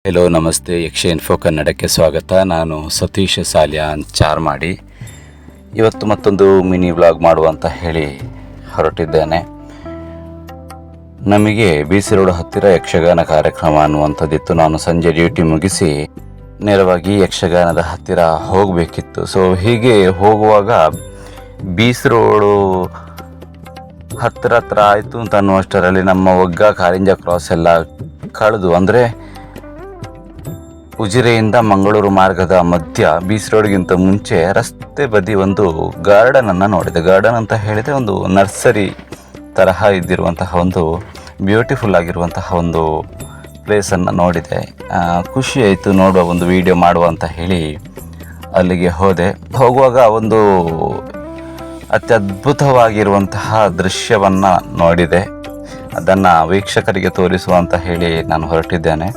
Hello ನಮಸ್ತೆ, ಯಕ್ಷ info ಕನ್ನಡಕ್ಕೆ ಸ್ವಾಗತ. ನಾನು ಸತೀಶ್ ಸಾಲ್ಯಾನ್ ಚಾರ್ಮಾಡಿ. ಇವತ್ತು ಮತ್ತೊಂದು ಮಿನಿ ವ್ಲಾಗ್ ಮಾಡುವಂತ ಹೇಳಿ ಹೊರಟಿದ್ದೇನೆ. ನಮಗೆ BC ರೋಡ್ ಹತ್ತಿರ ಯಕ್ಷಗಾನ ಕಾರ್ಯಕ್ರಮ ಅನ್ನುವಂಥದ್ದಿತ್ತು. ನಾನು ಸಂಜೆ ಡ್ಯೂಟಿ ಮುಗಿಸಿ ನೇರವಾಗಿ ಯಕ್ಷಗಾನದ ಹತ್ತಿರ ಹೋಗಬೇಕಿತ್ತು. ಸೊ ಹೀಗೆ ಹೋಗುವಾಗ BC ರೋಡು ಹತ್ತಿರ ಆಯಿತು ಅಂತ ಅನ್ನುವಷ್ಟರಲ್ಲಿ ನಮ್ಮ ಒಗ್ಗ ಕಾರಿಂಜ ಕ್ರಾಸ್ ಎಲ್ಲ ಕಳೆದು, ಅಂದರೆ ಉಜಿರೆಯಿಂದ ಮಂಗಳೂರು ಮಾರ್ಗದ ಮಧ್ಯ BC ರೋಡ್ಗಿಂತ ಮುಂಚೆ ರಸ್ತೆ ಬದಿ ಒಂದು ಗಾರ್ಡನನ್ನು ನೋಡಿದೆ. ಗಾರ್ಡನ್ ಅಂತ ಹೇಳಿದರೆ ಒಂದು ನರ್ಸರಿ ತರಹ ಇದ್ದಿರುವಂತಹ ಒಂದು ಬ್ಯೂಟಿಫುಲ್ ಆಗಿರುವಂತಹ ಒಂದು ಪ್ಲೇಸನ್ನು ನೋಡಿದೆ. ಖುಷಿ ಆಯಿತು ನೋಡುವ, ಒಂದು ವಿಡಿಯೋ ಮಾಡುವ ಅಂತ ಹೇಳಿ ಅಲ್ಲಿಗೆ ಹೋದೆ. ಹೋಗುವಾಗ ಒಂದು ಅತ್ಯದ್ಭುತವಾಗಿರುವಂತಹ ದೃಶ್ಯವನ್ನು ನೋಡಿದೆ. ಅದನ್ನು ವೀಕ್ಷಕರಿಗೆ ತೋರಿಸುವ ಅಂತ ಹೇಳಿ ನಾನು ಹೊರಟಿದ್ದೇನೆ.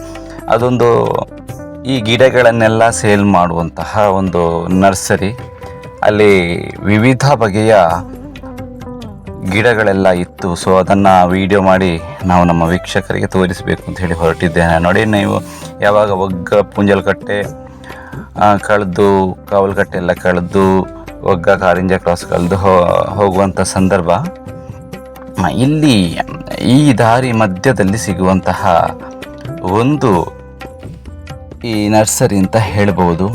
ಅದೊಂದು ಈ ಗಿಡಗಳನ್ನೆಲ್ಲ ಸೇಲ್ ಮಾಡುವಂತಹ ಒಂದು ನರ್ಸರಿ. ಅಲ್ಲಿ ವಿವಿಧ ಬಗೆಯ ಗಿಡಗಳೆಲ್ಲ ಇತ್ತು. ಸೊ ಅದನ್ನು ವಿಡಿಯೋ ಮಾಡಿ ನಾವು ನಮ್ಮ ವೀಕ್ಷಕರಿಗೆ ತೋರಿಸಬೇಕು ಅಂತ ಹೇಳಿ ಹೊರಟಿದ್ದೇನೆ. ನೋಡಿ, ನೀವು ಯಾವಾಗ ಒಗ್ಗ ಪುಂಜಲ್ಕಟ್ಟೆ ಕಳೆದು ಕಾವಲಕಟ್ಟೆ ಎಲ್ಲ ಕಳೆದು ಒಗ್ಗ ಕಾರಿಂಜ ಕ್ರಾಸ್ ಕಳೆದು ಹೋಗುವಂಥ ಸಂದರ್ಭ, ಇಲ್ಲಿ ಈ ದಾರಿ ಮಧ್ಯದಲ್ಲಿ ಸಿಗುವಂತಹ ಒಂದು ಈ ನರ್ಸರಿ ಅಂತ ಹೇಳ್ಬೋದು.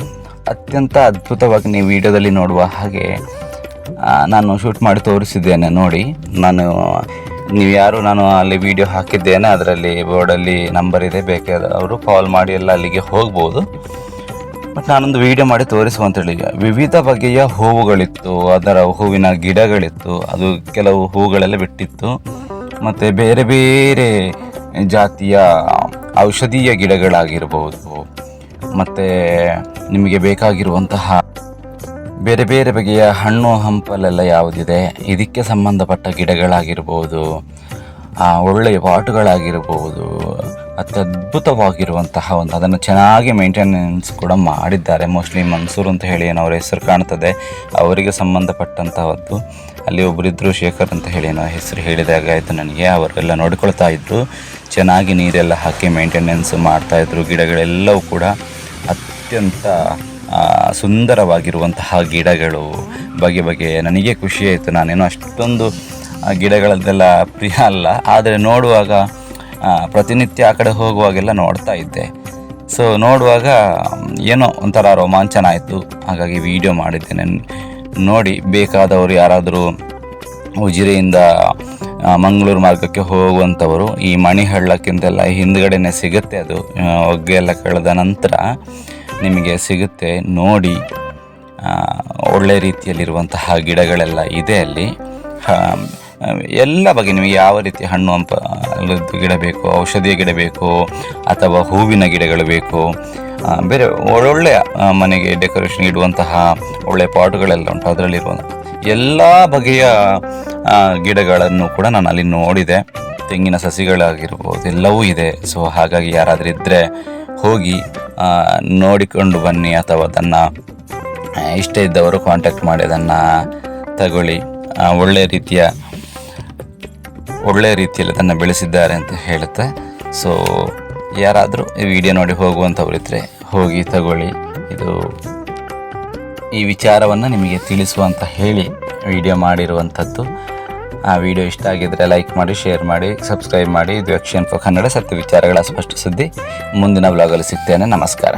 ಅತ್ಯಂತ ಅದ್ಭುತವಾಗಿ ನೀವು ವಿಡಿಯೋದಲ್ಲಿ ನೋಡುವ ಹಾಗೆ ನಾನು ಶೂಟ್ ಮಾಡಿ ತೋರಿಸಿದ್ದೇನೆ. ನೋಡಿ, ನೀವು ಯಾರು, ನಾನು ಅಲ್ಲಿ ವಿಡಿಯೋ ಹಾಕಿದ್ದೇನೆ, ಅದರಲ್ಲಿ ಬೋರ್ಡಲ್ಲಿ ನಂಬರ್ ಇದೆ, ಬೇಕಾದವರು ಕಾಲ್ ಮಾಡಿ ಎಲ್ಲ ಅಲ್ಲಿಗೆ ಹೋಗ್ಬೋದು. ಬಟ್ ನಾನೊಂದು ವಿಡಿಯೋ ಮಾಡಿ ತೋರಿಸುವಂತೇಳಿ, ವಿವಿಧ ಬಗೆಯ ಹೂವುಗಳಿತ್ತು, ಅದರ ಹೂವಿನ ಗಿಡಗಳಿತ್ತು, ಅದು ಕೆಲವು ಹೂಗಳೆಲ್ಲ ಬಿಟ್ಟಿತ್ತು. ಮತ್ತು ಬೇರೆ ಬೇರೆ ಜಾತಿಯ ಔಷಧೀಯ ಗಿಡಗಳಾಗಿರ್ಬೋದು, ಮತ್ತು ನಿಮಗೆ ಬೇಕಾಗಿರುವಂತಹ ಬೇರೆ ಬೇರೆ ಬಗೆಯ ಹಣ್ಣು ಹಂಪಲೆಲ್ಲ ಯಾವುದಿದೆ ಇದಕ್ಕೆ ಸಂಬಂಧಪಟ್ಟ ಗಿಡಗಳಾಗಿರ್ಬೋದು, ಒಳ್ಳೆಯ ಪಾಟುಗಳಾಗಿರ್ಬೋದು, ಅತ್ಯದ್ಭುತವಾಗಿರುವಂತಹ ಒಂದು, ಅದನ್ನು ಚೆನ್ನಾಗಿ ಮೇಂಟೆನೆನ್ಸ್ ಕೂಡ ಮಾಡಿದ್ದಾರೆ. ಮೋಸ್ಟ್ಲಿ ಮನ್ಸೂರ್ ಅಂತ ಹೇಳಿ ಏನೋ ಅವರ ಹೆಸರು ಕಾಣ್ತದೆ, ಅವರಿಗೆ ಸಂಬಂಧಪಟ್ಟಂತಹದ್ದು. ಅಲ್ಲಿ ಒಬ್ಬರಿದ್ದರು, ಶೇಖರ್ ಅಂತ ಹೇಳಿ ಏನೋ ಹೆಸರು ಹೇಳಿದಾಗ ಆಯಿತು ನನಗೆ. ಅವರೆಲ್ಲ ನೋಡಿಕೊಳ್ತಾ ಇದ್ದರು, ಚೆನ್ನಾಗಿ ನೀರೆಲ್ಲ ಹಾಕಿ ಮೇಂಟೆನೆನ್ಸ್ ಮಾಡ್ತಾಯಿದ್ರು. ಗಿಡಗಳೆಲ್ಲವೂ ಕೂಡ ಅತ್ಯಂತ ಸುಂದರವಾಗಿರುವಂತಹ ಗಿಡಗಳು, ಬಗೆ ಬಗೆಯ. ನನಗೆ ಖುಷಿಯಾಯಿತು. ನಾನೇನೋ ಅಷ್ಟೊಂದು ಗಿಡಗಳದ್ದೆಲ್ಲ ಪ್ರಿಯ ಅಲ್ಲ, ಆದರೆ ನೋಡುವಾಗ ಪ್ರತಿನಿತ್ಯ ಆ ಕಡೆ ಹೋಗುವಾಗೆಲ್ಲ ನೋಡ್ತಾ ಇದ್ದೆ. ಸೊ ನೋಡುವಾಗ ಏನೋ ಒಂಥರ ರೋಮಾಂಚನ ಆಯಿತು. ಹಾಗಾಗಿ ವಿಡಿಯೋ ಮಾಡಿದ್ದೇನೆ. ನೋಡಿ, ಬೇಕಾದವರು ಯಾರಾದರೂ ಉಜಿರೆಯಿಂದ ಮಂಗಳೂರು ಮಾರ್ಗಕ್ಕೆ ಹೋಗುವಂಥವರು ಈ ಮಣಿಹಳ್ಳಕ್ಕಿಂತೆಲ್ಲ ಹಿಂದ್ಗಡೆನೇ ಸಿಗುತ್ತೆ. ಅದು ಒಗ್ಗೆ ಎಲ್ಲ ಕಳೆದ ನಂತರ ನಿಮಗೆ ಸಿಗುತ್ತೆ. ನೋಡಿ, ಒಳ್ಳೆ ರೀತಿಯಲ್ಲಿರುವಂತಹ ಗಿಡಗಳೆಲ್ಲ ಇದೆ ಅಲ್ಲಿ. ಎಲ್ಲ ಬಗ್ಗೆ ನಿಮಗೆ ಯಾವ ರೀತಿ ಹಣ್ಣು ಹಂಪಲದ್ದು ಗಿಡ ಬೇಕು, ಔಷಧಿಯ ಗಿಡ ಬೇಕು, ಅಥವಾ ಹೂವಿನ ಗಿಡಗಳು ಬೇಕು, ಬೇರೆ ಒಳ್ಳೊಳ್ಳೆಯ ಮನೆಗೆ ಡೆಕೋರೇಷನ್ ಇಡುವಂತಹ ಒಳ್ಳೆಯ ಪಾಟುಗಳೆಲ್ಲ ಉಂಟು. ಅದರಲ್ಲಿರುವ ಎಲ್ಲ ಬಗೆಯ ಗಿಡಗಳನ್ನು ಕೂಡ ನಾನು ಅಲ್ಲಿ ನೋಡಿದೆ. ತೆಂಗಿನ ಸಸಿಗಳಾಗಿರ್ಬೋದು, ಎಲ್ಲವೂ ಇದೆ. ಸೊ ಹಾಗಾಗಿ ಯಾರಾದರೂ ಇದ್ದರೆ ಹೋಗಿ ನೋಡಿಕೊಂಡು ಬನ್ನಿ, ಅಥವಾ ಅದನ್ನು ಇಷ್ಟ ಇದ್ದವರು ಕಾಂಟ್ಯಾಕ್ಟ್ ಮಾಡಿ ಅದನ್ನು ತಗೊಳ್ಳಿ. ಒಳ್ಳೆಯ ರೀತಿಯಲ್ಲಿ ಅದನ್ನು ಬೆಳೆಸಿದ್ದಾರೆ ಅಂತ ಹೇಳುತ್ತೆ. ಸೊ ಯಾರಾದರೂ ಈ ವಿಡಿಯೋ ನೋಡಿ ಹೋಗುವಂಥವ್ರಿದ್ದರೆ ಹೋಗಿ ತಗೊಳ್ಳಿ. ಇದು ಈ ವಿಚಾರವನ್ನು ನಿಮಗೆ ತಿಳಿಸುವಂತ ಹೇಳಿ ವಿಡಿಯೋ ಮಾಡಿರುವಂಥದ್ದು. ಆ ವಿಡಿಯೋ ಇಷ್ಟ ಆಗಿದ್ದರೆ ಲೈಕ್ ಮಾಡಿ, ಶೇರ್ ಮಾಡಿ, ಸಬ್ಸ್ಕ್ರೈಬ್ ಮಾಡಿ. ಇದು ಯಕ್ಷ ಇನ್ಫೋ ಕನ್ನಡ, ಸತ್ಯ ವಿಚಾರಗಳ ಸ್ಪಷ್ಟ ಸುದ್ದಿ. ಮುಂದಿನ ವ್ಲಾಗಲ್ಲಿ ಸಿಗ್ತೇನೆ. ನಮಸ್ಕಾರ.